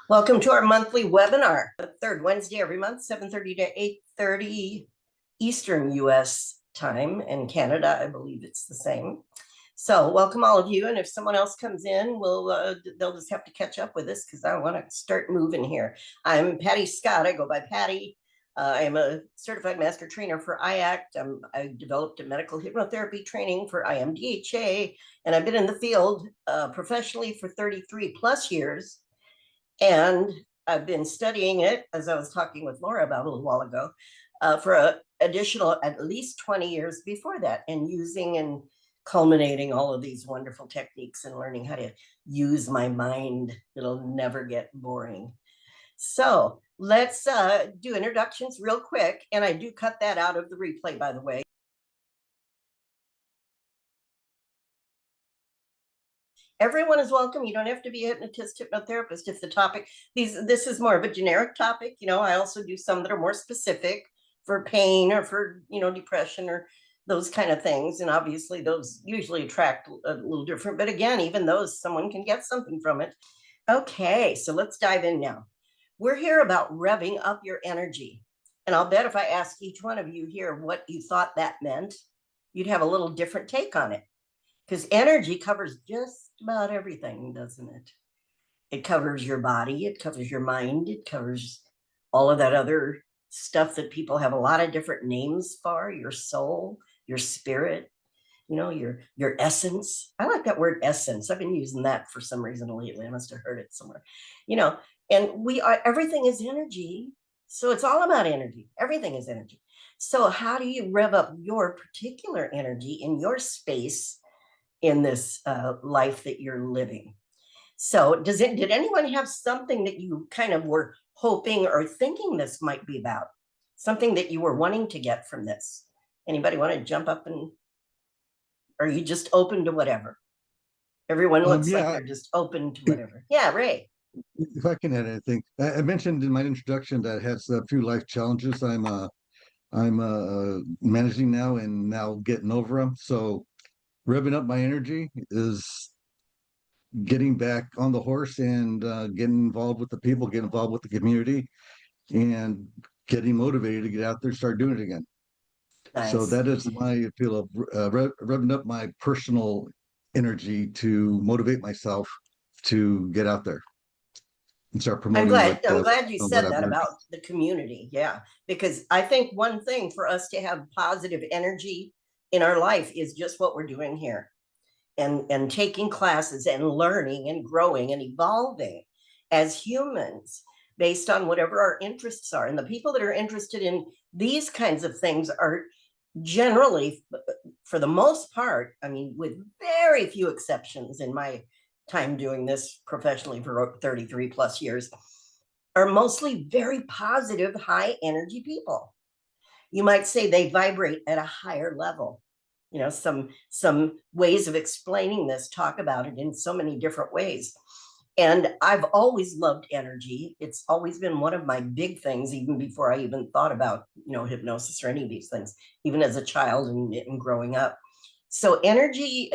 Welcome to our monthly webinar, the third Wednesday every month, 7:30 to 8:30 Eastern US time, and Canada, I believe it's the same. So welcome all of you, and if someone else comes in, they'll just have to catch up with us because I want to start moving here. I'm Patty Scott. I go by Patty. I'm a certified master trainer for IACT. I developed a medical hypnotherapy training for IMDHA, and I've been in the field professionally for 33 plus years. And I've been studying it, as I was talking with Laura about a little while ago, for an additional at least 20 years before that, and using and culminating all of these wonderful techniques and learning how to use my mind. It'll never get boring. So let's do introductions real quick. And I do cut that out of the replay, by the way. Everyone is welcome. You don't have to be a hypnotist, hypnotherapist if the topic, this is more of a generic topic. I also do some that are more specific for pain or for, depression or those kind of things. And obviously those usually attract a little different, but again, even those, someone can get something from it. Okay, so let's dive in now. We're here about revving up your energy. And I'll bet if I asked each one of you here what you thought that meant, you'd have a little different take on it. Because energy covers just about everything, doesn't it? It covers your body, it covers your mind, it covers all of that other stuff that people have a lot of different names for, your soul, your spirit, your essence. I like that word essence. I've been using that for some reason lately. I must have heard it somewhere. And everything is energy. So it's all about energy. Everything is energy. So how do you rev up your particular energy in your space in this life that you're living? So did anyone have something that you kind of were hoping or thinking this might be about? Something that you were wanting to get from this? Anybody want to jump up, and are you just open to whatever? Everyone looks like they're just open to whatever. Yeah, Ray. If I can add anything, I mentioned in my introduction that it has a few life challenges I'm managing now and now getting over them. So revving up my energy is getting back on the horse and getting involved with the people, getting involved with the community, and getting motivated to get out there and start doing it again. Nice. So that is my appeal of revving up my personal energy to motivate myself to get out there and start promoting. I'm glad you said that about the community. Yeah, because I think one thing for us to have positive energy in our life is just what we're doing here, and taking classes and learning and growing and evolving as humans based on whatever our interests are. And the people that are interested in these kinds of things are generally, for the most part, I mean, with very few exceptions in my time doing this professionally for 33 plus years, are mostly very positive, high energy people. You might say they vibrate at a higher level. Some ways of explaining this talk about it in so many different ways. And I've always loved energy. It's always been one of my big things, even before I even thought about, hypnosis or any of these things, even as a child and growing up. So energy,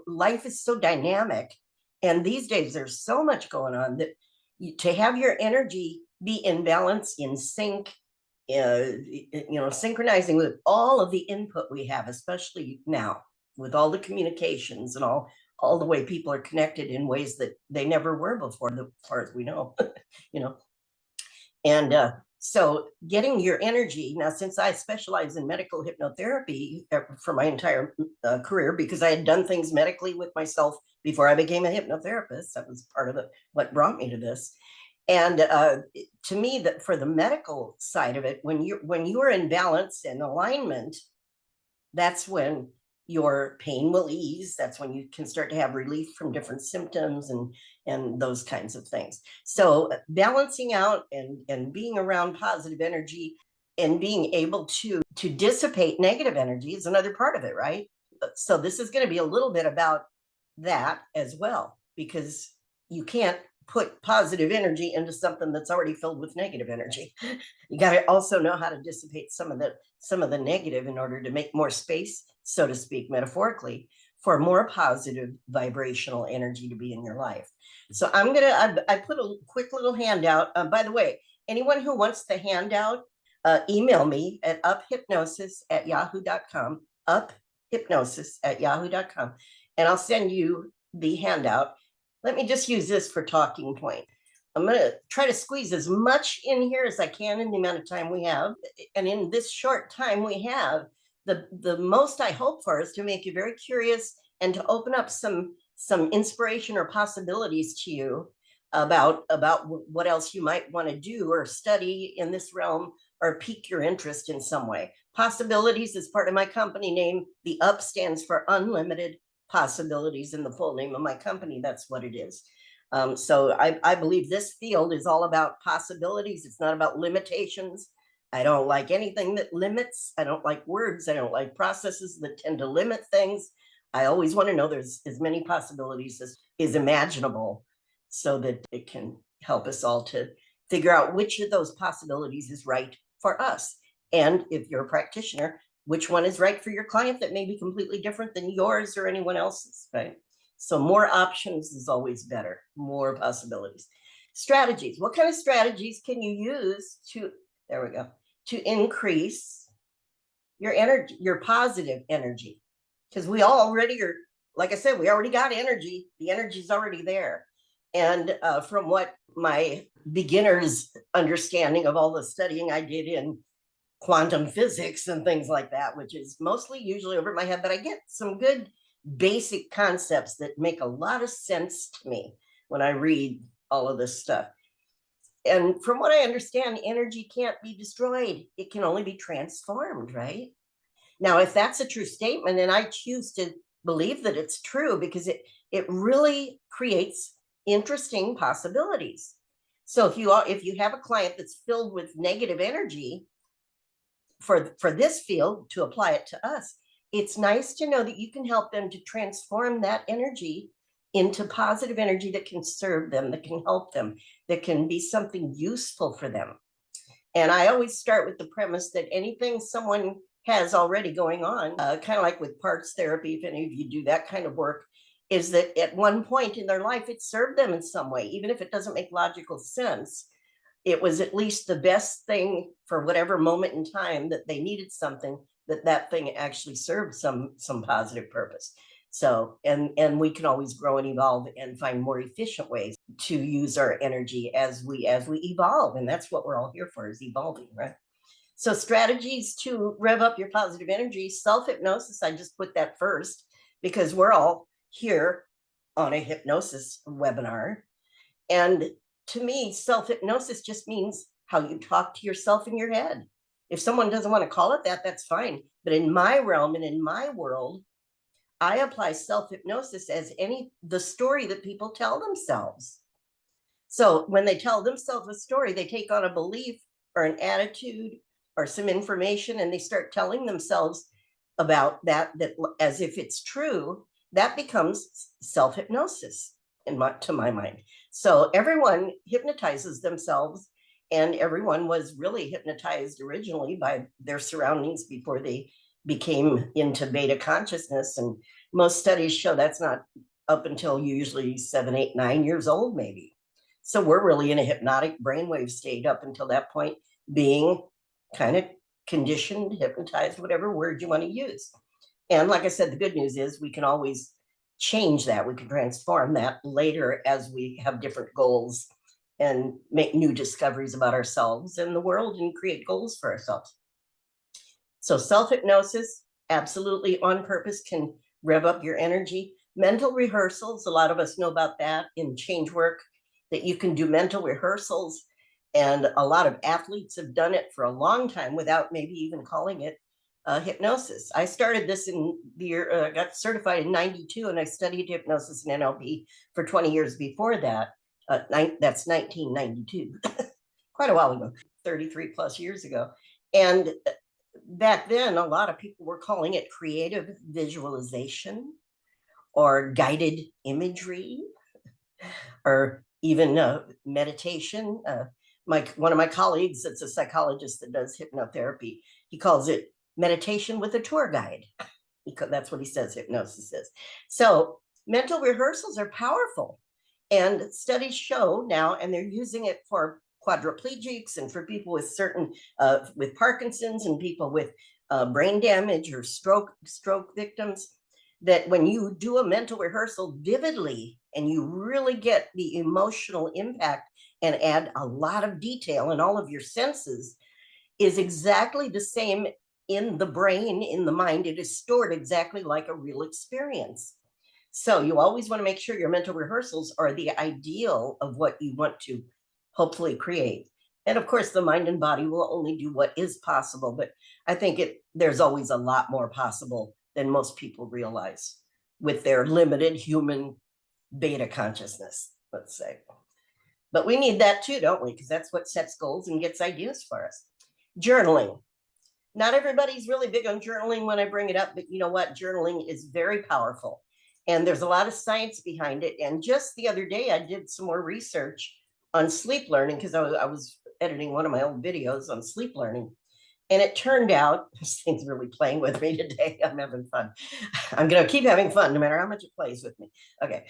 life is so dynamic. And these days there's so much going on that to have your energy be in balance, in sync, synchronizing with all of the input we have, especially now with all the communications and all the way people are connected in ways that they never were before, as far as we know. And so getting your energy now, since I specialize in medical hypnotherapy for my entire career, because I had done things medically with myself before I became a hypnotherapist, that was part of what brought me to this. And to me, that for the medical side of it, when you are in balance and alignment, that's when your pain will ease. That's when you can start to have relief from different symptoms and those kinds of things. So balancing out and being around positive energy and being able to dissipate negative energy is another part of it, right? So this is going to be a little bit about that as well, because you can't put positive energy into something that's already filled with negative energy. You got to also know how to dissipate some of the negative in order to make more space, so to speak, metaphorically, for more positive vibrational energy to be in your life. So I put a quick little handout. By the way, anyone who wants the handout, email me at uphypnosis@yahoo.com, uphypnosis@yahoo.com, and I'll send you the handout. Let me just use this for talking point. I'm going to try to squeeze as much in here as I can in the amount of time we have. And in this short time we have, the most I hope for is to make you very curious and to open up some inspiration or possibilities to you about what else you might want to do or study in this realm or pique your interest in some way. Possibilities is part of my company name. The UP stands for Unlimited Possibilities in the full name of my company. That's what it is. So I believe this field is all about possibilities. It's not about limitations. I don't like anything that limits. I don't like words. I don't like processes that tend to limit things. I always want to know there's as many possibilities as is imaginable so that it can help us all to figure out which of those possibilities is right for us. And if you're a practitioner, which one is right for your client that may be completely different than yours or anyone else's, right? So more options is always better, more possibilities. Strategies. What kind of strategies can you use to increase your energy, your positive energy? Because we already are, like I said, we already got energy. The energy's already there. And from what my beginner's understanding of all the studying I did in quantum physics and things like that, which is mostly usually over my head, but I get some good basic concepts that make a lot of sense to me when I read all of this stuff. And from what I understand, energy can't be destroyed. It can only be transformed, right? Now, if that's a true statement, and I choose to believe that it's true because it really creates interesting possibilities. So if you have a client that's filled with negative energy for this field to apply it to us, it's nice to know that you can help them to transform that energy into positive energy that can serve them, that can help them, that can be something useful for them. And I always start with the premise that anything someone has already going on, kind of like with parts therapy, if any of you do that kind of work, is that at one point in their life, it served them in some way, even if it doesn't make logical sense. It was at least the best thing for whatever moment in time that they needed something, that thing actually served some positive purpose. So, and we can always grow and evolve and find more efficient ways to use our energy as we evolve. And that's what we're all here for, is evolving, right? So strategies to rev up your positive energy, self-hypnosis, I just put that first because we're all here on a hypnosis webinar. And to me, self-hypnosis just means how you talk to yourself in your head. If someone doesn't want to call it that, that's fine. But in my realm and in my world, I apply self-hypnosis as the story that people tell themselves. So when they tell themselves a story, they take on a belief or an attitude or some information, and they start telling themselves about that as if it's true. That becomes self-hypnosis to my mind. So everyone hypnotizes themselves, and everyone was really hypnotized originally by their surroundings before they became into beta consciousness. And most studies show that's not up until usually 7, 8, 9 years old, maybe. So we're really in a hypnotic brainwave state up until that point, being kind of conditioned, hypnotized, whatever word you want to use. And like I said, the good news is we can always change that. We can transform that later as we have different goals and make new discoveries about ourselves and the world and create goals for ourselves. So self-hypnosis, absolutely on purpose, can rev up your energy. Mental rehearsals, a lot of us know about that in change work, that you can do mental rehearsals. And a lot of athletes have done it for a long time without maybe even calling it hypnosis. I started this in the year, got certified in 92, and I studied hypnosis and NLP for 20 years before that. That's 1992, quite a while ago, 33 plus years ago. And back then, a lot of people were calling it creative visualization or guided imagery or even meditation. One of my colleagues, that's a psychologist that does hypnotherapy, he calls it meditation with a tour guide. That's what he says hypnosis is. So mental rehearsals are powerful. And studies show now, and they're using it for quadriplegics and for people with with Parkinson's and people with brain damage or stroke victims, that when you do a mental rehearsal vividly and you really get the emotional impact and add a lot of detail in all of your senses, is exactly the same in the brain, in the mind. It is stored exactly like a real experience. So you always want to make sure your mental rehearsals are the ideal of what you want to hopefully create. And of course, the mind and body will only do what is possible, but I think there's always a lot more possible than most people realize with their limited human beta consciousness, let's say. But we need that too, don't we? Because that's what sets goals and gets ideas for us. Journaling. Not everybody's really big on journaling when I bring it up, but you know what? Journaling is very powerful. And there's a lot of science behind it. And just the other day, I did some more research on sleep learning because I was editing one of my old videos on sleep learning. And it turned out, this thing's really playing with me today. I'm having fun. I'm going to keep having fun no matter how much it plays with me. Okay.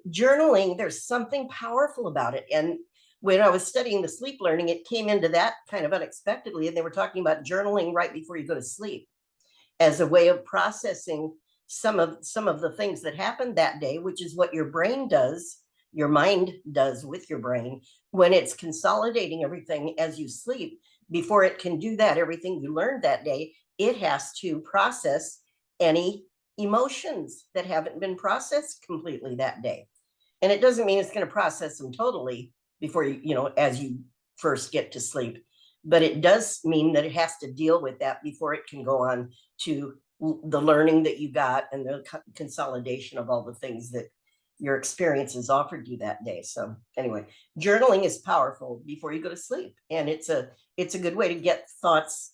Journaling, there's something powerful about it. And when I was studying the sleep learning, it came into that kind of unexpectedly. And they were talking about journaling right before you go to sleep as a way of processing some of the things that happened that day, which is what your brain does, your mind does with your brain when it's consolidating everything as you sleep. Before it can do that, everything you learned that day, it has to process any emotions that haven't been processed completely that day. And it doesn't mean it's going to process them totally before as you first get to sleep, but it does mean that it has to deal with that before it can go on to the learning that you got and the consolidation of all the things that your experiences offered you that day. So anyway, journaling is powerful before you go to sleep. And it's a good way to get thoughts,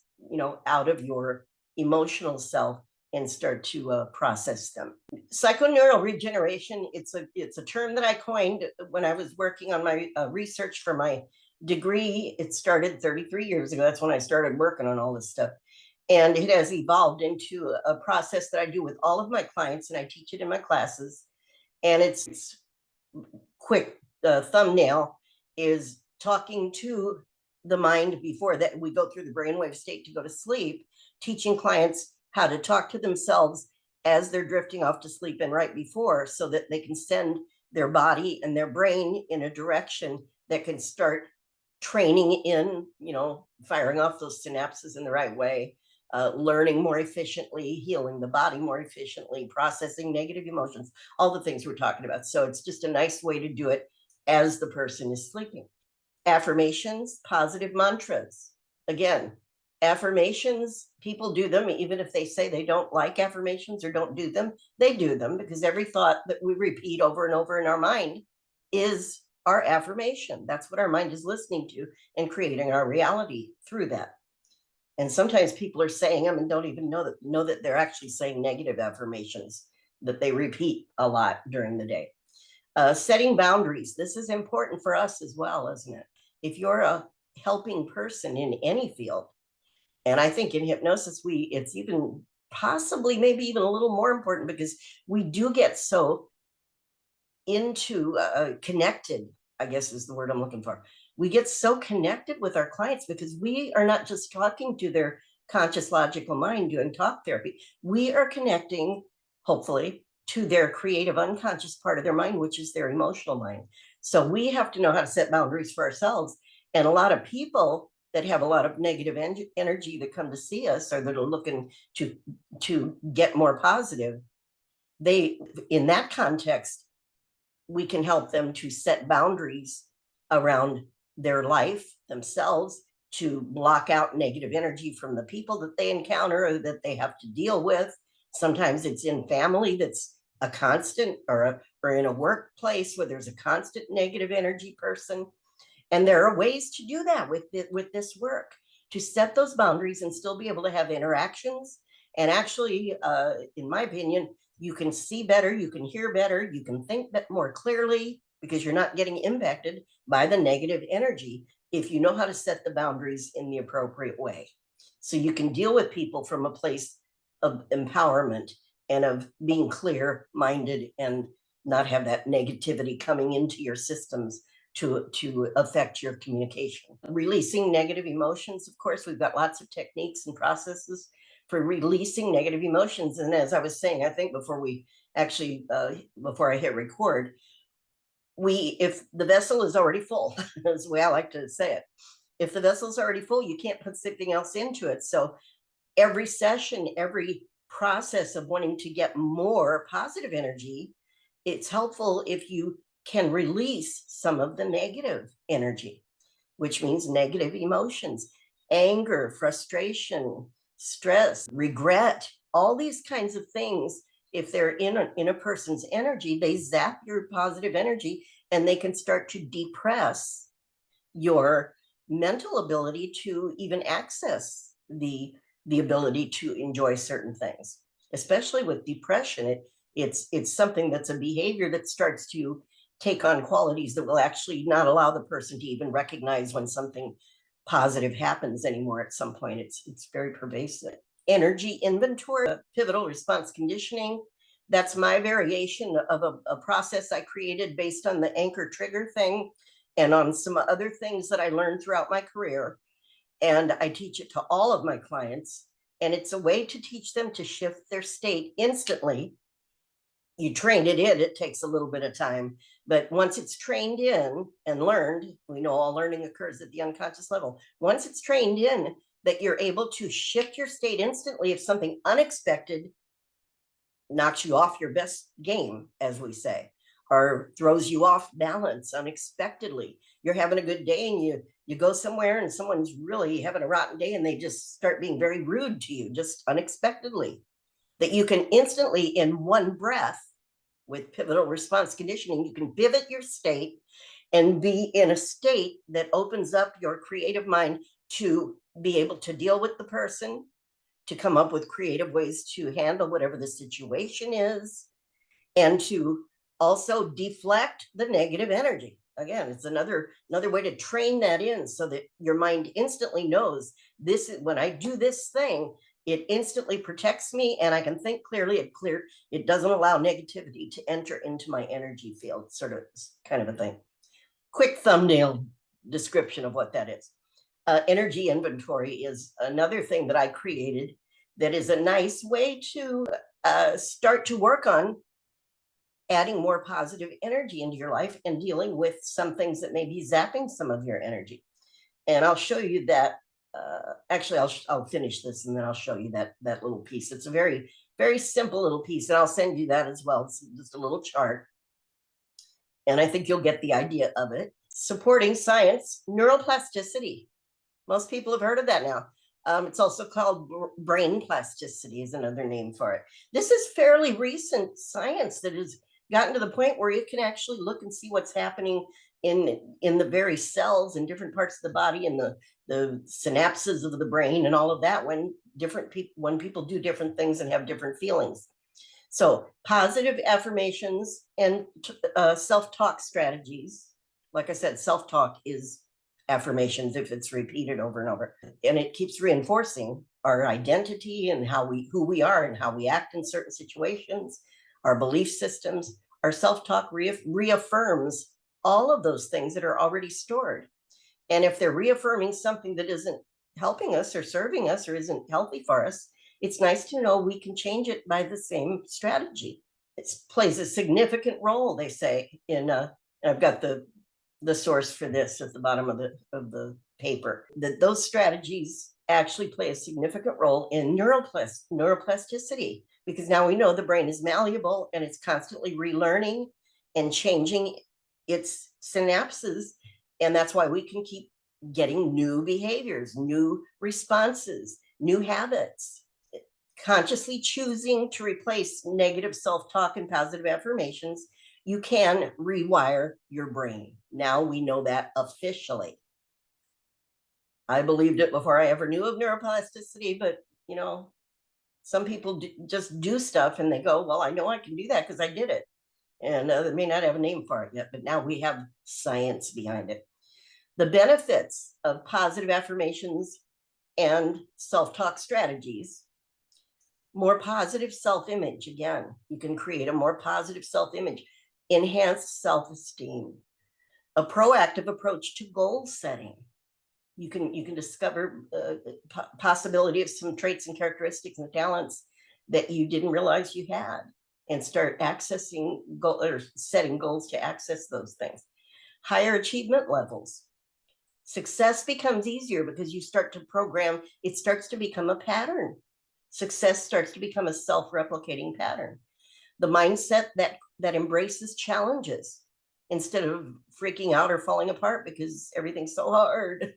out of your emotional self and start to process them. Psychoneural regeneration, it's a term that I coined when I was working on my research for my degree. It started 33 years ago. That's when I started working on all this stuff. And it has evolved into a process that I do with all of my clients, and I teach it in my classes. And it's quick thumbnail is talking to the mind before that we go through the brainwave state to go to sleep, teaching clients how to talk to themselves as they're drifting off to sleep and right before, so that they can send their body and their brain in a direction that can start training in, firing off those synapses in the right way, learning more efficiently, healing the body more efficiently, processing negative emotions, all the things we're talking about. So it's just a nice way to do it as the person is sleeping. Affirmations, positive mantras. Again, affirmations, people do them, even if they say they don't like affirmations or don't do them, they do them because every thought that we repeat over and over in our mind is our affirmation. That's what our mind is listening to and creating our reality through that. And sometimes people are saying them and don't even know that they're actually saying negative affirmations that they repeat a lot during the day. Setting boundaries. This is important for us as well, isn't it? If you're a helping person in any field, and I think in hypnosis, it's even possibly maybe even a little more important because we do get so into connected, I guess is the word I'm looking for. We get so connected with our clients because we are not just talking to their conscious logical mind doing talk therapy. We are connecting, hopefully, to their creative unconscious part of their mind, which is their emotional mind. So we have to know how to set boundaries for ourselves. And a lot of people that have a lot of negative energy that come to see us or that are looking to get more positive, in that context, we can help them to set boundaries around their life themselves, to block out negative energy from the people that they encounter or that they have to deal with. Sometimes it's in family that's a constant, or in a workplace where there's a constant negative energy person. And there are ways to do that with this work, to set those boundaries and still be able to have interactions. And actually, in my opinion, you can see better, you can hear better, you can think more clearly because you're not getting impacted by the negative energy if you know how to set the boundaries in the appropriate way. So you can deal with people from a place of empowerment and of being clear-minded and not have that negativity coming into your systems to affect your communication. Releasing negative emotions, of course, we've got lots of techniques and processes for releasing negative emotions. And as I was saying, I think before we actually, before I hit record, if the vessel is already full, that's the way I like to say it. If the vessel is already full, you can't put something else into it. So every session, every process of wanting to get more positive energy, it's helpful if you can release some of the negative energy, which means negative emotions, anger, frustration, stress, regret, all these kinds of things. If they're in a person's energy, they zap your positive energy and they can start to depress your mental ability to even access the ability to enjoy certain things. Especially with depression, it's something that's a behavior that starts to take on qualities that will actually not allow the person to even recognize when something positive happens anymore. At some point, it's very pervasive. Energy inventory, pivotal response conditioning. That's my variation of a process I created based on the anchor trigger thing and on some other things that I learned throughout my career. And I teach it to all of my clients. And it's a way to teach them to shift their state instantly. You trained it in, it takes a little bit of time. But once it's trained in and learned, we know all learning occurs at the unconscious level. Once it's trained in, that you're able to shift your state instantly if something unexpected knocks you off your best game, as we say, or throws you off balance unexpectedly. You're having a good day and you go somewhere and someone's really having a rotten day and they just start being very rude to you, just unexpectedly. That you can instantly, in one breath, with pivotal response conditioning, you can pivot your state and be in a state that opens up your creative mind to be able to deal with the person, to come up with creative ways to handle whatever the situation is, and to also deflect the negative energy. Again, it's another way to train that in so that your mind instantly knows this is when I do this thing, it instantly protects me and I can think clearly. It doesn't allow negativity to enter into my energy field, sort of kind of a thing. Quick thumbnail description of what that is. Energy inventory is another thing that I created that is a nice way to start to work on adding more positive energy into your life and dealing with some things that may be zapping some of your energy. And I'll show you that. Actually, I'll finish this and then I'll show you that little piece. It's a very, very simple little piece, and I'll send you that as well. It's just a little chart. And I think you'll get the idea of it. Supporting science, neuroplasticity. Most people have heard of that now. It's also called brain plasticity is another name for it. This is fairly recent science that has gotten to the point where you can actually look and see what's happening in the very cells in different parts of the body and the synapses of the brain and all of that when people do different things and have different feelings. So positive affirmations and self-talk strategies. Like I said, self-talk is affirmations if it's repeated over and over, and it keeps reinforcing our identity and who we are and how we act in certain situations, our belief systems. Our self-talk reaffirms all of those things that are already stored. And if they're reaffirming something that isn't helping us or serving us or isn't healthy for us, it's nice to know we can change it by the same strategy. It plays a significant role, they say, in I've got the source for this at the bottom of the paper, that those strategies actually play a significant role in neuroplasticity, because now we know the brain is malleable and it's constantly relearning and changing its synapses. And that's why we can keep getting new behaviors, new responses, new habits. Consciously choosing to replace negative self-talk and positive affirmations, you can rewire your brain. Now we know that officially. I believed it before I ever knew of neuroplasticity, but some people just do stuff and they go, well, I know I can do that because I did it. And they may not have a name for it yet, but now we have science behind it. The benefits of positive affirmations and self-talk strategies. More positive self-image. Again, you can create a more positive self-image, enhanced self-esteem, a proactive approach to goal setting. You can discover possibility of some traits and characteristics and talents that you didn't realize you had, and start accessing or setting goals to access those things. Higher achievement levels. Success becomes easier because you start to program, it starts to become a pattern. Success starts to become a self-replicating pattern. The mindset that embraces challenges instead of freaking out or falling apart because everything's so hard.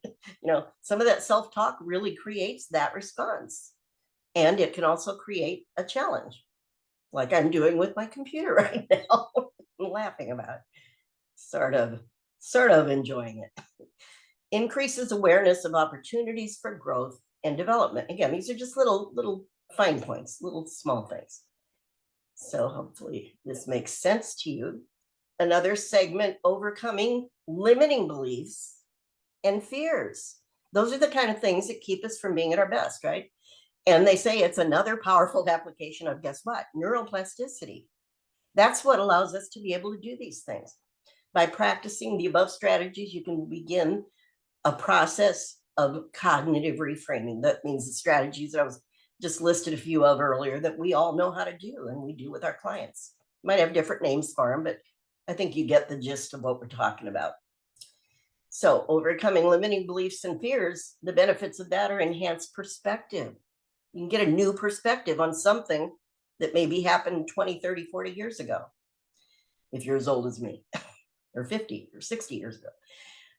Some of that self-talk really creates that response. And it can also create a challenge, like I'm doing with my computer right now. I'm laughing about it. Sort of enjoying it. Increases awareness of opportunities for growth and development. Again, these are just little fine points, little small things. So hopefully this makes sense to you. Another segment, overcoming limiting beliefs and fears. Those are the kind of things that keep us from being at our best, right? And they say it's another powerful application of, guess what? Neuroplasticity. That's what allows us to be able to do these things. By practicing the above strategies, you can begin a process of cognitive reframing. That means the strategies that I was just listed a few of earlier that we all know how to do, and we do with our clients. Might have different names for them, but I think you get the gist of what we're talking about. So overcoming limiting beliefs and fears, the benefits of that are enhanced perspective. You can get a new perspective on something that maybe happened 20, 30, 40 years ago, if you're as old as me, or 50 or 60 years ago.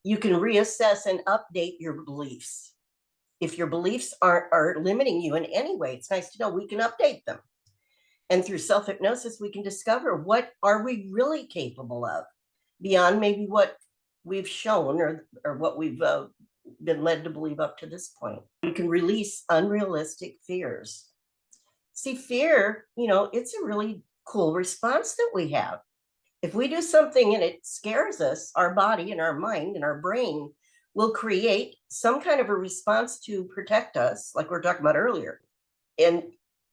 You can reassess and update your beliefs. If your beliefs are limiting you in any way, it's nice to know we can update them. And through self-hypnosis, we can discover what are we really capable of beyond maybe what we've shown or what we've been led to believe up to this point. We can release unrealistic fears. See, fear, it's a really cool response that we have. If we do something and it scares us, our body and our mind and our brain will create some kind of a response to protect us, like we were talking about earlier. And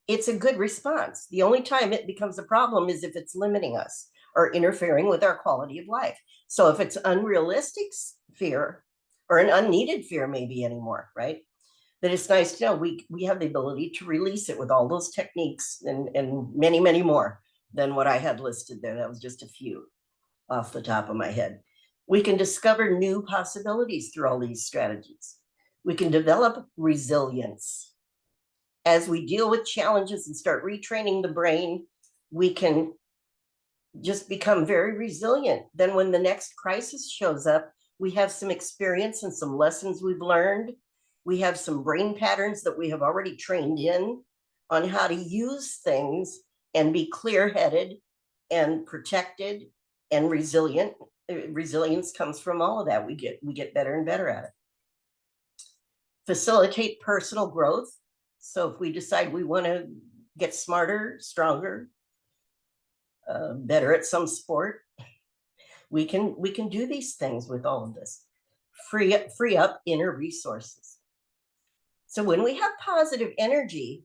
it's a good response. The only time it becomes a problem is if it's limiting us or interfering with our quality of life. So if it's unrealistic fear or an unneeded fear, maybe anymore, right? That it's nice to know we have the ability to release it with all those techniques and many, many more than what I had listed there. That was just a few off the top of my head. We can discover new possibilities through all these strategies. We can develop resilience. As we deal with challenges and start retraining the brain, we can just become very resilient. Then when the next crisis shows up, we have some experience and some lessons we've learned. We have some brain patterns that we have already trained in on how to use things and be clear-headed and protected and resilient. Resilience comes from all of that. We get better and better at it. Facilitate personal growth. So if we decide we want to get smarter, stronger, better at some sport, we can do these things with all of this. Free up inner resources. So when we have positive energy,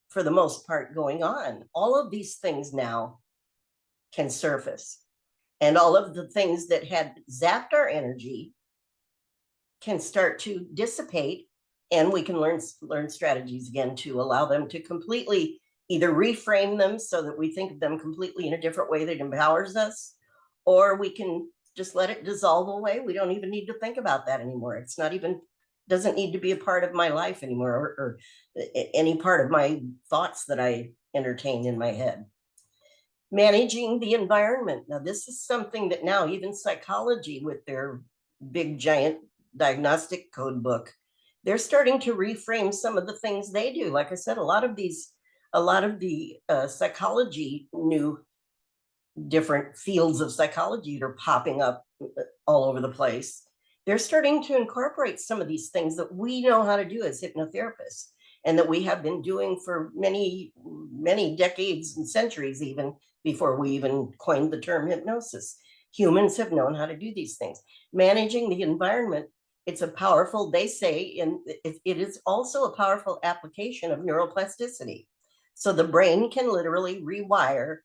for the most part, going on, all of these things now can surface. And all of the things that had zapped our energy can start to dissipate, and we can learn strategies again to allow them to completely either reframe them so that we think of them completely in a different way that empowers us, or we can just let it dissolve away. We don't even need to think about that anymore. It's not even, doesn't need to be a part of my life anymore, or any part of my thoughts that I entertain in my head. Managing the environment. Now, this is something that now even psychology, with their big giant diagnostic code book, they're starting to reframe some of the things they do. Like I said, a lot of the psychology, new different fields of psychology that are popping up all over the place, they're starting to incorporate some of these things that we know how to do as hypnotherapists, and that we have been doing for many, many decades and centuries, even before we even coined the term hypnosis. Humans have known how to do these things. Managing the environment It's a powerful, they say, and it is also a powerful application of neuroplasticity. So the brain can literally rewire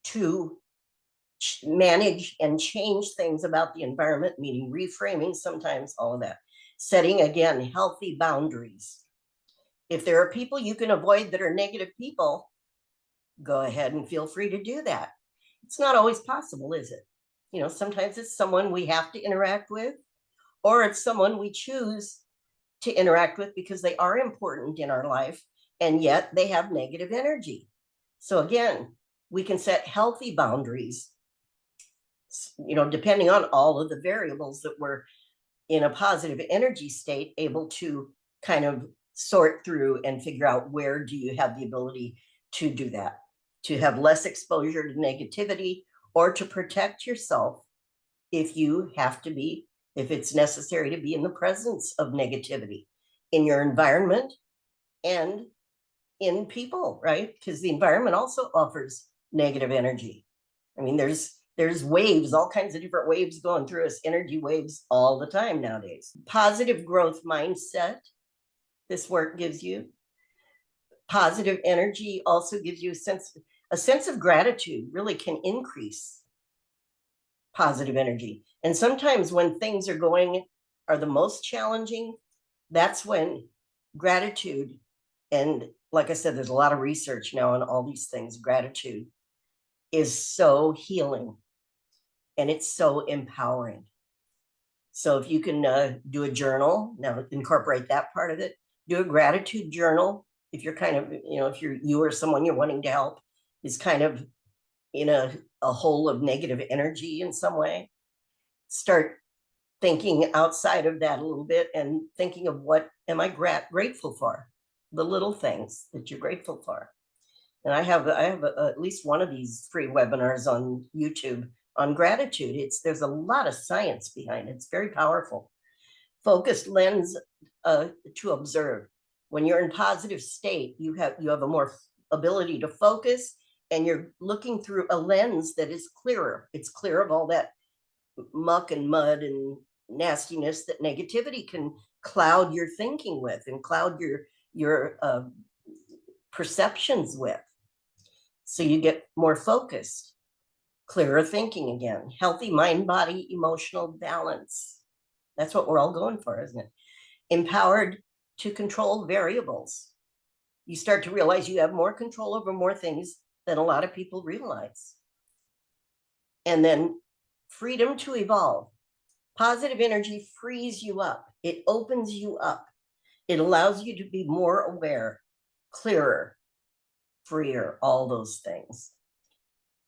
to manage and change things about the environment, meaning reframing sometimes, all of that. Setting, again, healthy boundaries. If there are people you can avoid that are negative people, go ahead and feel free to do that. It's not always possible, is it? You know, sometimes it's someone we have to interact with, or it's someone we choose to interact with because they are important in our life, and yet they have negative energy. So again, we can set healthy boundaries, you know, depending on all of the variables that we're in a positive energy state, able to kind of sort through and figure out where do you have the ability to do that, to have less exposure to negativity, or to protect yourself if you have to be, if it's necessary to be in the presence of negativity in your environment and in people, right? Because the environment also offers negative energy. I mean, there's waves, all kinds of different waves going through us, energy waves all the time nowadays. Positive growth mindset, this work gives you. Positive energy also gives you a sense of gratitude, really can increase positive energy. And sometimes when things are the most challenging, that's when gratitude, and like I said, there's a lot of research now on all these things, gratitude is so healing and it's so empowering. So if you can do a journal, now incorporate that part of it, do a gratitude journal. If you're kind of, you know, if you or someone you're wanting to help is kind of in a hole of negative energy in some way, start thinking outside of that a little bit and thinking of what am I grateful for, the little things that you're grateful for. And I have at least one of these free webinars on YouTube on gratitude. There's a lot of science behind it. It's very powerful. Focused lens to observe. When you're in positive state, you have a more ability to focus, and you're looking through a lens that is clearer. It's clear of all that muck and mud and nastiness that negativity can cloud your thinking with and cloud your perceptions with. So you get more focused, clearer thinking again, healthy mind, body, emotional balance. That's what we're all going for, isn't it? Empowered to control variables. You start to realize you have more control over more things than a lot of people realize. And then freedom to evolve. Positive energy frees you up. It opens you up. It allows you to be more aware, clearer, freer, all those things.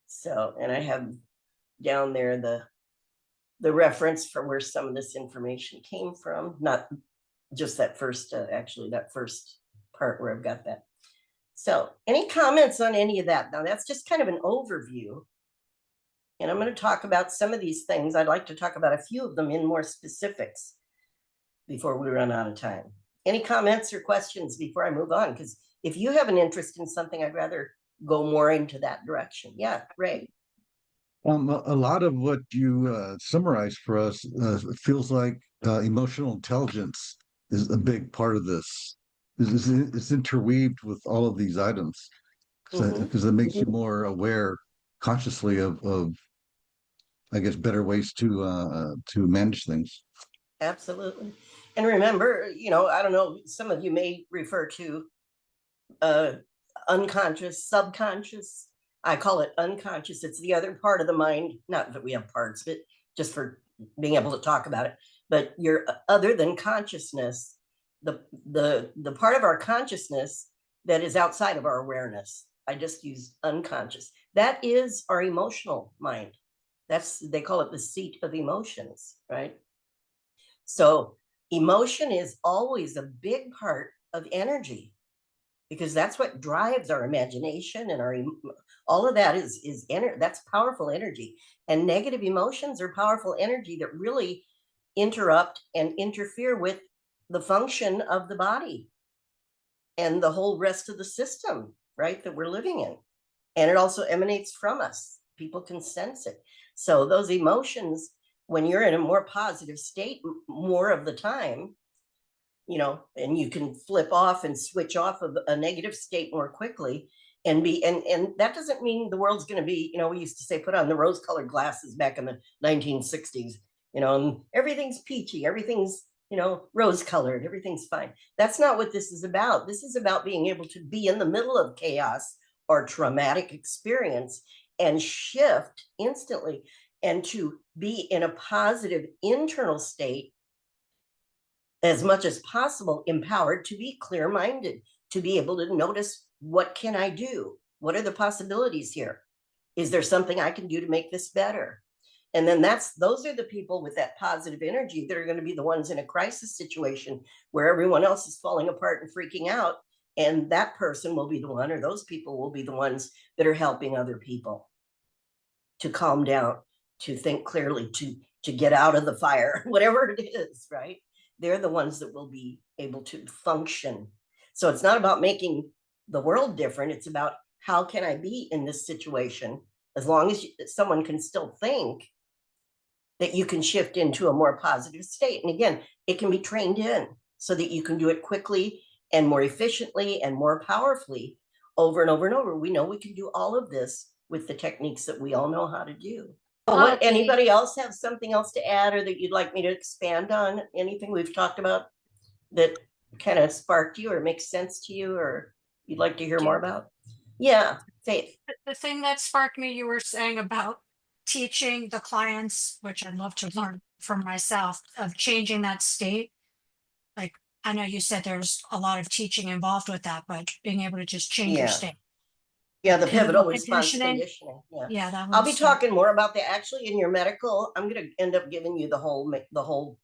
So, and I have down there the reference for where some of this information came from, not just that first, actually that first part where I've got that. So any comments on any of that? Now that's just kind of an overview. And I'm going to talk about some of these things. I'd like to talk about a few of them in more specifics before we run out of time. Any comments or questions before I move on? Because if you have an interest in something, I'd rather go more into that direction. Yeah, Ray. A lot of what you summarized for us feels like emotional intelligence is a big part of this. It's interweaved with all of these items because it makes you more aware consciously of I guess better ways to manage things. Absolutely. And remember, you know, I don't know, some of you may refer to unconscious, subconscious. I call it unconscious. It's the other part of the mind. Not that we have parts, but just for being able to talk about it. But you're other than consciousness, the part of our consciousness that is outside of our awareness. I just use unconscious. That is our emotional mind. They call it the seat of emotions, right? So emotion is always a big part of energy, because that's what drives our imagination and all of that is that's powerful energy. And negative emotions are powerful energy that really interrupt and interfere with the function of the body and the whole rest of the system, right, that we're living in. And it also emanates from us. People can sense it. So those emotions when you're in a more positive state more of the time, and you can flip off and switch off of a negative state more quickly, and that doesn't mean the world's going to be, we used to say, put on the rose colored glasses back in the 1960s, and everything's peachy, everything's, rose colored, everything's fine. That's not what this is about. This is about being able to be in the middle of chaos or traumatic experience and shift instantly, and to be in a positive internal state as much as possible, empowered to be clear-minded, to be able to notice, what can I do? What are the possibilities here? Is there something I can do to make this better? And then those are the people with that positive energy that are going to be the ones in a crisis situation where everyone else is falling apart and freaking out. And that person will be the one, or those people will be the ones that are helping other people to calm down, to think clearly, to get out of the fire, whatever it is, right? They're the ones that will be able to function. So it's not about making the world different. It's about, how can I be in this situation? As long as someone can still think, that you can shift into a more positive state. And again, it can be trained in so that you can do it quickly and more efficiently and more powerfully over and over and over. We know we can do all of this with the techniques that we all know how to do. What, anybody else have something else to add, or that you'd like me to expand on? Anything we've talked about that kind of sparked you or makes sense to you, or you'd like to hear more about? Yeah, Faith. The thing that sparked me, you were saying about teaching the clients, which I'd love to learn from myself, of changing that state. Like, I know you said there's a lot of teaching involved with that, but being able to just change your Yeah. state. Yeah, the pivotal Pivotal response conditioning. conditioning. Yeah. Yeah, that I'll be was talking more about that actually in your medical. I'm going to end up giving you the whole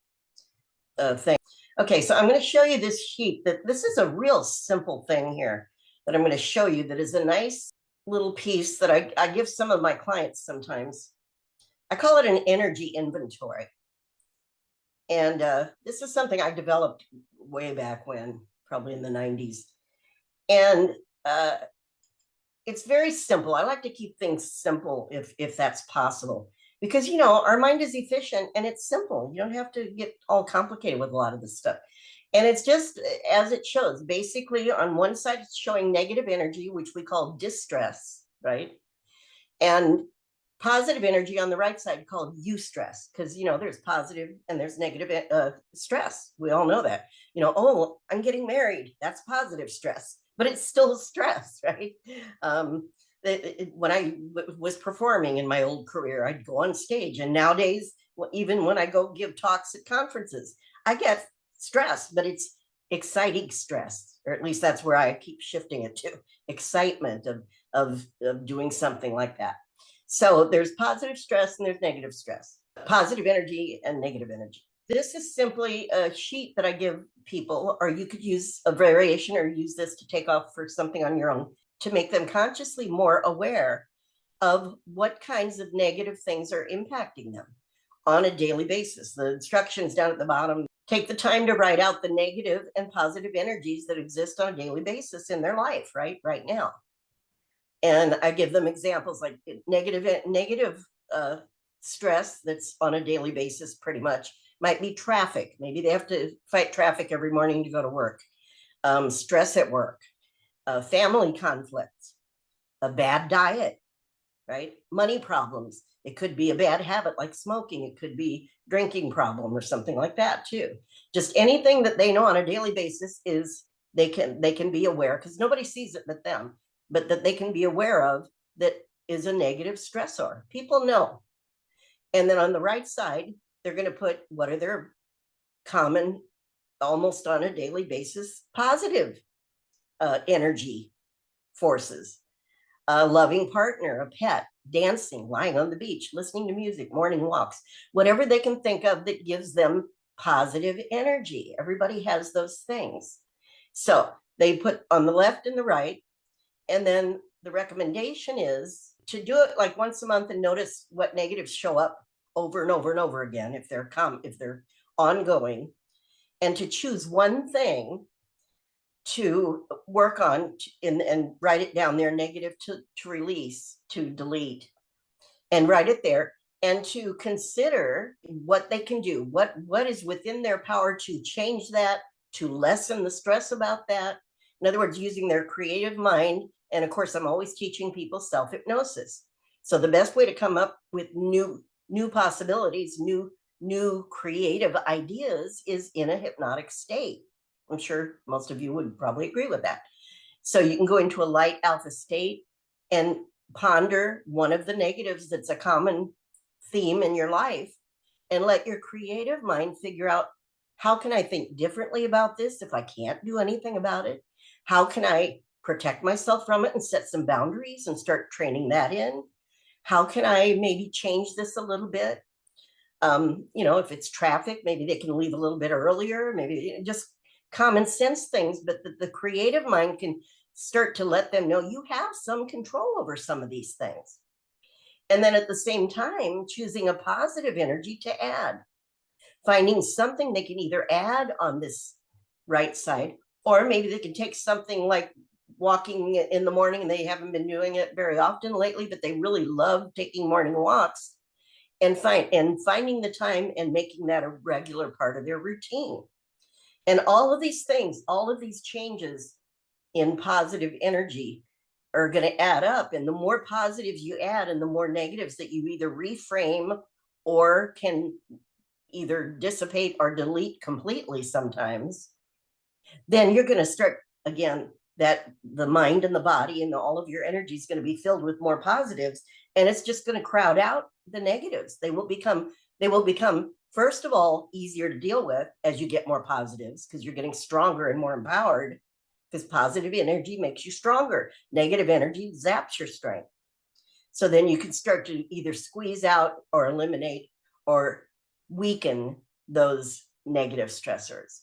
thing. Okay, so I'm going to show you this sheet. This is a real simple thing here that I'm going to show you, that is a nice little piece that I give some of my clients sometimes. I call it an energy inventory. And this is something I developed way back when, probably in the 90s. And it's very simple. I like to keep things simple if that's possible, because our mind is efficient and it's simple. You don't have to get all complicated with a lot of this stuff. And it's just as it shows. Basically, on one side, it's showing negative energy, which we call distress, right? And positive energy on the right side, called eustress, because there's positive and there's negative stress. We all know that. Oh, I'm getting married. That's positive stress, but it's still stress, right? When I was performing in my old career, I'd go on stage, and nowadays, even when I go give talks at conferences, I get stress, but it's exciting stress, or at least that's where I keep shifting it to, excitement of doing something like that. So there's positive stress and there's negative stress, positive energy and negative energy. This is simply a sheet that I give people, or you could use a variation or use this to take off for something on your own, to make them consciously more aware of what kinds of negative things are impacting them on a daily basis. The instructions down at the bottom, take the time to write out the negative and positive energies that exist on a daily basis in their life right now. And I give them examples like negative stress that's on a daily basis, pretty much might be traffic. Maybe they have to fight traffic every morning to go to work. Stress at work, family conflicts, a bad diet, right? Money problems. It could be a bad habit like smoking. It could be drinking problem or something like that too. Just anything that they know on a daily basis is they can be aware, because nobody sees it but them, but that they can be aware of, that is a negative stressor. People know. And then on the right side, they're going to put what are their common, almost on a daily basis, positive energy forces. A loving partner, a pet, dancing, lying on the beach, listening to music, morning walks, whatever they can think of that gives them positive energy. Everybody has those things. So they put on the left and the right. And then the recommendation is to do it like once a month and notice what negatives show up over and over and over again, if they're ongoing, and to choose one thing to work on and write it down there, negative to release, to delete, and write it there. and to consider what they can do, what is within their power to change that, to lessen the stress about that. In other words, using their creative mind. And of course, I'm always teaching people self-hypnosis. So the best way to come up with new possibilities, new creative ideas is in a hypnotic state. I'm sure most of you would probably agree with that. So you can go into a light alpha state and ponder one of the negatives that's a common theme in your life, and let your creative mind figure out, how can I think differently about this if I can't do anything about it? How can I protect myself from it and set some boundaries and start training that in? How can I maybe change this a little bit? If it's traffic, maybe they can leave a little bit earlier, maybe just common sense things, but the creative mind can start to let them know you have some control over some of these things. And then at the same time, choosing a positive energy to add, finding something they can either add on this right side, or maybe they can take something like walking in the morning, and they haven't been doing it very often lately, but they really love taking morning walks, and finding the time and making that a regular part of their routine. And all of these things, all of these changes in positive energy are going to add up. And the more positives you add and the more negatives that you either reframe or can either dissipate or delete completely sometimes, then you're going to start, again, that the mind and the body and all of your energy is going to be filled with more positives, and it's just going to crowd out the negatives. They will become, first of all, easier to deal with as you get more positives, because you're getting stronger and more empowered, because positive energy makes you stronger. Negative energy zaps your strength. So then you can start to either squeeze out or eliminate or weaken those negative stressors.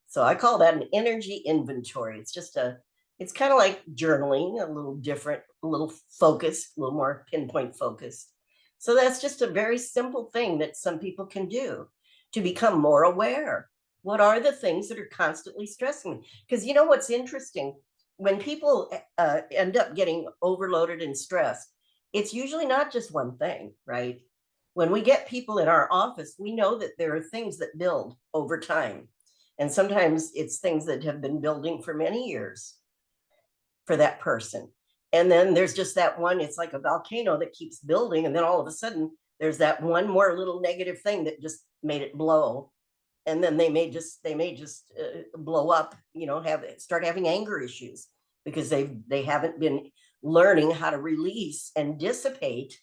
So I call that an energy inventory. It's kind of like journaling, a little different, a little focused, a little more pinpoint focused. So that's just a very simple thing that some people can do to become more aware. What are the things that are constantly stressing me? Because you know what's interesting? When people end up getting overloaded and stressed, it's usually not just one thing, right? When we get people in our office, we know that there are things that build over time. And sometimes it's things that have been building for many years for that person. And then there's just that one, it's like a volcano that keeps building. And then all of a sudden, there's that one more little negative thing that just made it blow. And then they may just blow up, start having anger issues because they haven't been learning how to release and dissipate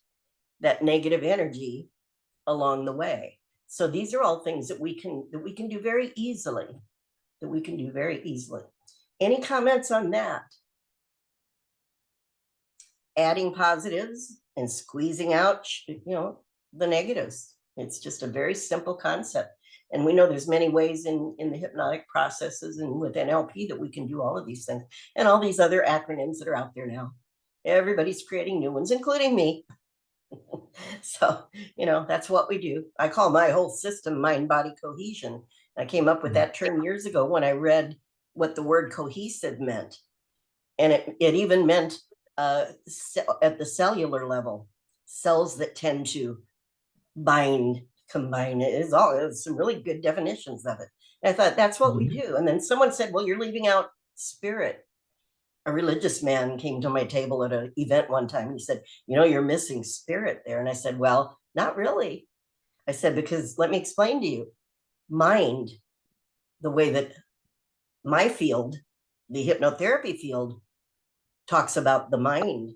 that negative energy along the way. So these are all things that we can do very easily. Any comments on that? Adding positives and squeezing out, the negatives. It's just a very simple concept. And we know there's many ways in the hypnotic processes and with NLP that we can do all of these things, and all these other acronyms that are out there now. Everybody's creating new ones, including me. So, that's what we do. I call my whole system mind-body cohesion. I came up with that term years ago when I read what the word cohesive meant. And it even meant at the cellular level, cells that tend to combine. It's some really good definitions of it. And I thought that's what we do. And then someone said, well, you're leaving out spirit. A religious man came to my table at an event one time. And he said, you're missing spirit there. And I said, well, not really. I said, because let me explain to you, mind, the way that my field, the hypnotherapy field, talks about the mind.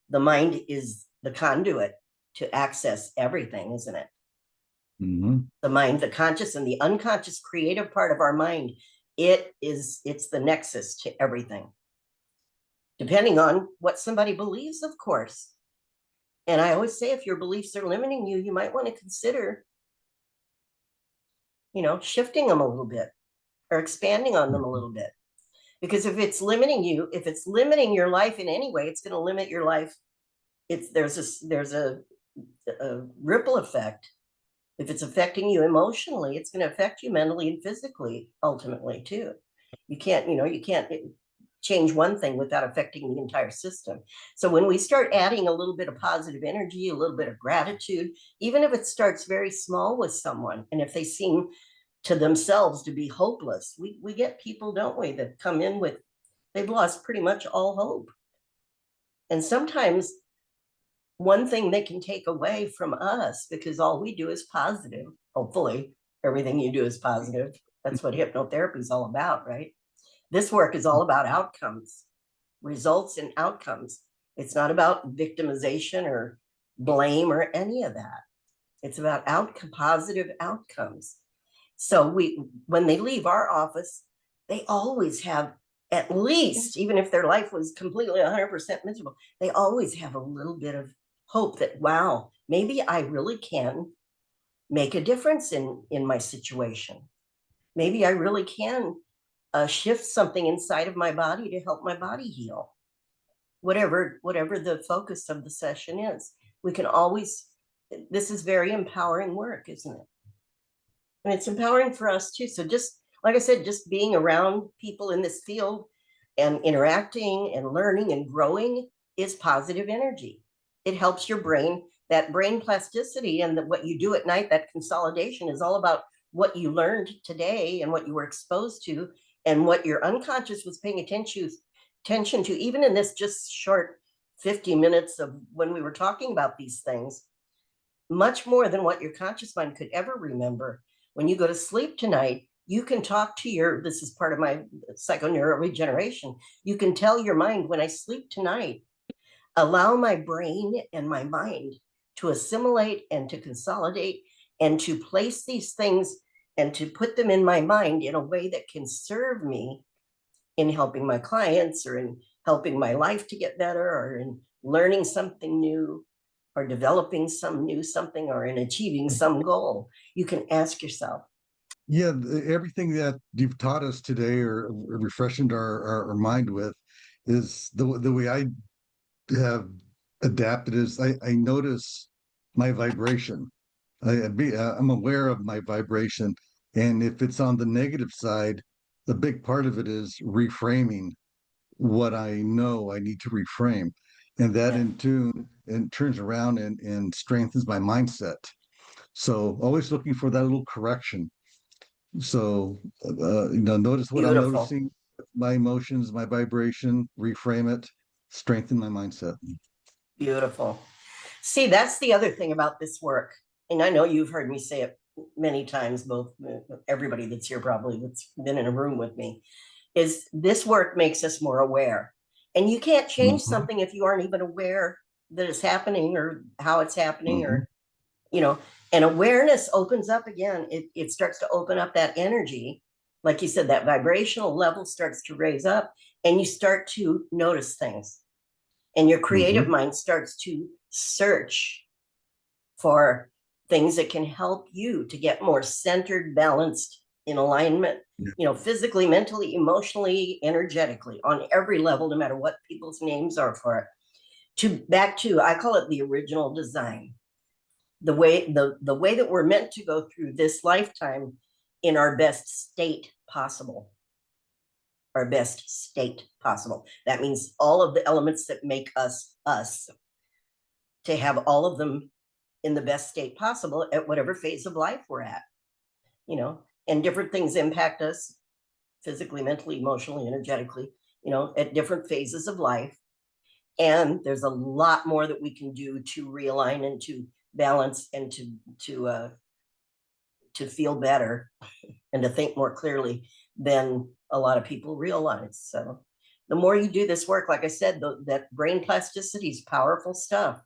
The mind is the conduit to access everything, isn't it? Mm-hmm. The mind, the conscious and the unconscious creative part of our mind, it's the nexus to everything. Depending on what somebody believes, of course. And I always say, if your beliefs are limiting you, you might want to consider, shifting them a little bit or expanding on them a little bit. Because if it's limiting you, if it's limiting your life in any way, it's going to limit your life. There's a ripple effect. If it's affecting you emotionally, it's going to affect you mentally and physically, ultimately too. You can't change one thing without affecting the entire system. So when we start adding a little bit of positive energy, a little bit of gratitude, even if it starts very small with someone, and if they seem to themselves to be hopeless, we get people, don't we, that come in with, they've lost pretty much all hope. And sometimes one thing they can take away from us, because all we do is positive, hopefully everything you do is positive. That's what hypnotherapy is all about, right? This work is all about outcomes, results and outcomes. It's not about victimization or blame or any of that. It's about positive outcomes. So when they leave our office, they always have, at least, even if their life was completely 100% miserable, they always have a little bit of hope that, wow, maybe I really can make a difference in my situation. Maybe I really can shift something inside of my body to help my body heal. Whatever the focus of the session is, we can always, this is very empowering work, isn't it? And it's empowering for us too. So just like I said, just being around people in this field and interacting and learning and growing is positive energy. It helps your brain, that brain plasticity, and what you do at night, that consolidation is all about what you learned today and what you were exposed to and what your unconscious was paying attention to, even in this just short 50 minutes of when we were talking about these things, much more than what your conscious mind could ever remember. When you go to sleep tonight, you can talk to your, this is part of my psychoneural regeneration, you can tell your mind, when I sleep tonight, allow my brain and my mind to assimilate and to consolidate and to place these things and to put them in my mind in a way that can serve me in helping my clients or in helping my life to get better or in learning something new or developing some new something or in achieving some goal. You can ask yourself. Yeah, everything that you've taught us today or refreshed our mind with is the way I have adapted is I notice my vibration. I'm aware of my vibration. And if it's on the negative side, the big part of it is reframing what I know I need to reframe. And that in tune and turns around and strengthens my mindset. So always looking for that little correction. So notice what I'm Beautiful. noticing, my emotions, my vibration, reframe it, strengthen my mindset. Beautiful. See, that's the other thing about this work. And I know you've heard me say it many times, both everybody that's here probably that's been in a room with me, is this work makes us more aware. And you can't change something if you aren't even aware that it's happening or how it's happening or, and awareness opens up again. It starts to open up that energy. Like you said, that vibrational level starts to raise up and you start to notice things. And your creative mind starts to search for things that can help you to get more centered, balanced, in alignment, physically, mentally, emotionally, energetically, on every level, no matter what people's names are for it. Back to, I call it the original design. The way that we're meant to go through this lifetime in our best state possible. Our best state possible. That means all of the elements that make us us, to have all of them in the best state possible at whatever phase of life we're at, and different things impact us physically, mentally, emotionally, energetically, at different phases of life. And there's a lot more that we can do to realign and to balance and to feel better and to think more clearly than a lot of people realize. So the more you do this work, like I said, that brain plasticity is powerful stuff.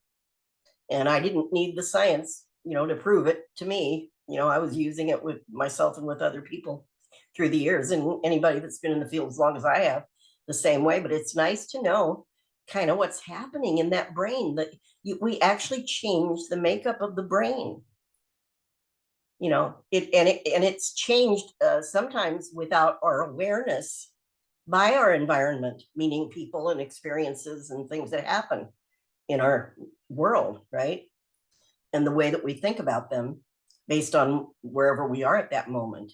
And I didn't need the science, to prove it to me. I was using it with myself and with other people through the years, and anybody that's been in the field as long as I have, the same way. But it's nice to know kind of what's happening in that brain, that we actually change the makeup of the brain. It's changed sometimes without our awareness by our environment, meaning people and experiences and things that happen in our world, right? And the way that we think about them based on wherever we are at that moment.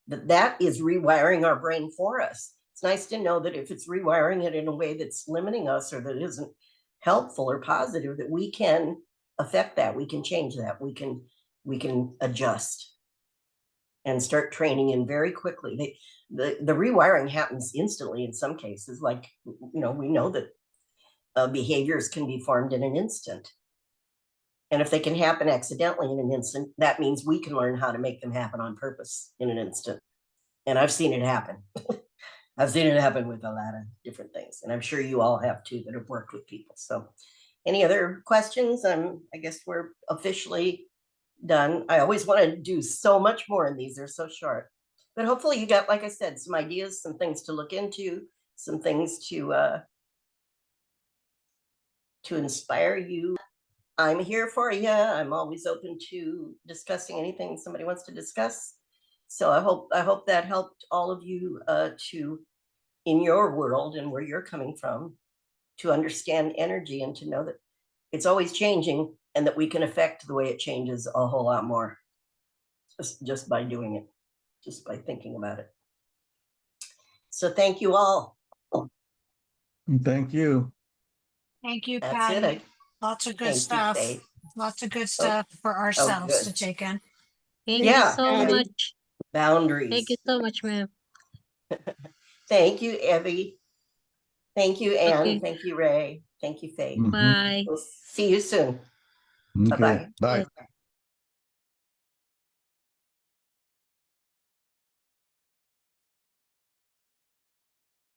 That is rewiring our brain for us. It's nice to know that if it's rewiring it in a way that's limiting us or that isn't helpful or positive, that we can affect that, we can change that, we can adjust and start training in very quickly. The rewiring happens instantly in some cases. Like, we know that behaviors can be formed in an instant. And if they can happen accidentally in an instant, that means we can learn how to make them happen on purpose in an instant. And I've seen it happen. I've seen it happen with a lot of different things. And I'm sure you all have too that have worked with people. So any other questions? I guess we're officially done. I always want to do so much more in these. They're so short. But hopefully you got, like I said, some ideas, some things to look into, some things to inspire you. I'm here for you. I'm always open to discussing anything somebody wants to discuss. So I hope that helped all of you to, in your world and where you're coming from, to understand energy and to know that it's always changing and that we can affect the way it changes a whole lot more just by doing it, just by thinking about it. So thank you all. Thank you. Thank you, That's Patty. it. Lots of good Thank you, stuff. Faith. Lots of good stuff for ourselves good. to take in. Thank Yeah, you so and much. Boundaries. Thank you so much, ma'am. Thank you, Evie. Thank you, Anne. Okay. Thank you, Ray. Thank you, Faith. Mhm. Bye. We'll see you soon. Okay. Bye-bye. Bye. Yes.